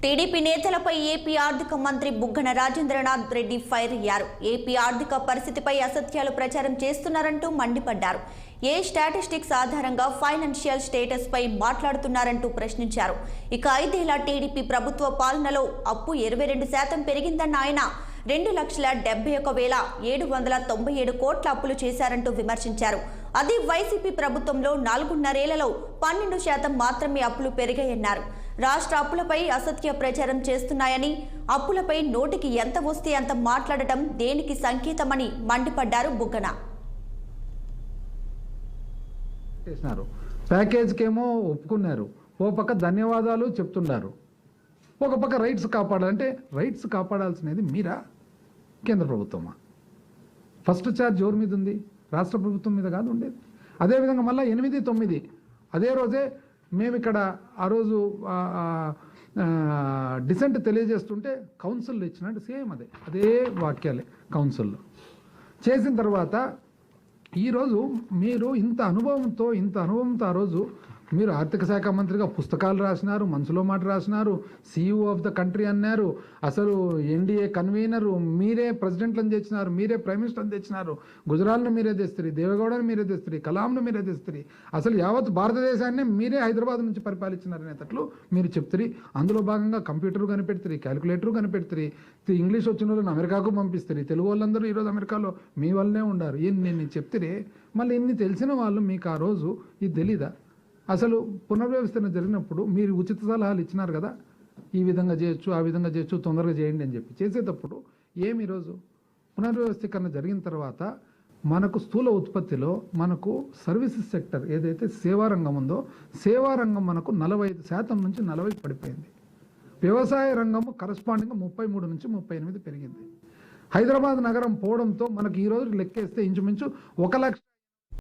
TDP నేతలపై AP ఆర్థిక మంత్రి బుగ్గన రాజేంద్రనాథ్ రెడ్డి ఫైర్ అయ్యారు. ఏపీ ఆర్థిక పరిస్థితిపై అసత్యాలు ప్రచారం చేస్తున్నారంటూ మండిపడ్డారు. ఏ స్టాటిస్టిక్స్ ఆధారంగా ఫైనాన్షియల్ స్టేటస్ పై మాట్లాడుతున్నారంటూ ప్రశ్నించారు. ఇక 5 ఏళ్ల టీడీపీ ప్రభుత్వ పాలనలో అప్పు 22% పెరిగిందన్న ఆయన 2,71,797 కోట్ల అప్పులు చేశారంటూ విమర్శించారు. అదే వైసీపీ ప్రభుత్వంలో 4.5 ఏళ్లలో 12% మాత్రమే అప్పులు పెరిగాయన్నారు. రాష్ట్ర అప్పులపై అసత్య ప్రచారం చేస్తున్నాయని, అప్పులపై నోటికి ఎంత వస్తే అంత మాట్లాడటం దేనికి సంకేతమని మండిపడ్డారు బుగ్గన. ప్యాకేజ్కేమో ఒప్పుకున్నారు, ఓ పక్క ధన్యవాదాలు చెప్తున్నారు, ఒక పక్క రైట్స్ కాపాడాలంటే రైట్స్ కాపాడాల్సినది మీరా కేంద్ర ప్రభుత్వమా? ఫస్ట్ ఛార్జ్ ఎవరి మీద ఉంది? రాష్ట్ర ప్రభుత్వం మీద కాదు ఉండేది. అదేవిధంగా మళ్ళీ 8-9 అదే రోజే మేము ఇక్కడ ఆ రోజు డిసెంట్ తెలియజేస్తుంటే కౌన్సిల్లో ఇచ్చినట్టు సేమ్ అదే వాక్యాలే కౌన్సిల్లో చేసిన తర్వాత ఈరోజు మీరు ఇంత అనుభవంతో ఆ రోజు మీరు ఆర్థిక శాఖ మంత్రిగా పుస్తకాలు రాసినారు, మనసులో మాట రాసినారు, CEO ఆఫ్ ద కంట్రీ అన్నారు, అసలు NDA కన్వీనరు మీరే, ప్రెసిడెంట్లను తెచ్చినారు, మీరే ప్రైమ్ మినిస్టర్ని తెచ్చినారు, గుజరాల్ను మీరే తెస్తారు, దేవేగౌడను మీరే తెస్తారు, కలాంను మీరే తెస్తారు, అసలు యావత్ భారతదేశాన్ని మీరే హైదరాబాద్ నుంచి పరిపాలించినారనేటట్లు మీరు చెప్తారు. అందులో భాగంగా కంప్యూటర్ కనిపెడతారు, క్యాలిక్యులేటర్ కనిపెడతారు, ఇంగ్లీష్ వచ్చిన వాళ్ళని అమెరికాకు పంపిస్తారు, తెలుగు వాళ్ళందరూ ఈరోజు అమెరికాలో మీ వల్లనే ఉండారు. నేను చెప్తారే మళ్ళీ ఇన్ని తెలిసిన వాళ్ళు మీకు ఆ రోజు ఇది తెలీదా? అసలు పునర్వ్యవస్థన జరిగినప్పుడు మీరు ఉచిత సలహాలు ఇచ్చినారు కదా, ఈ విధంగా చేయొచ్చు, ఆ విధంగా చేయొచ్చు, తొందరగా చేయండి అని చెప్పి చేసేటప్పుడు ఈరోజు పునర్వ్యవస్థీకరణ జరిగిన తర్వాత మనకు స్థూల ఉత్పత్తిలో మనకు సర్వీసెస్ సెక్టర్ ఏదైతే సేవా రంగం ఉందో, సేవా రంగం మనకు 45% నుంచి 40 పడిపోయింది. వ్యవసాయ రంగము కరస్పాండింగ్గా 33 నుంచి 38 పెరిగింది. హైదరాబాద్ నగరం పోవడంతో మనకు ఈరోజు లెక్కేస్తే ఇంచుమించు 1 లక్ష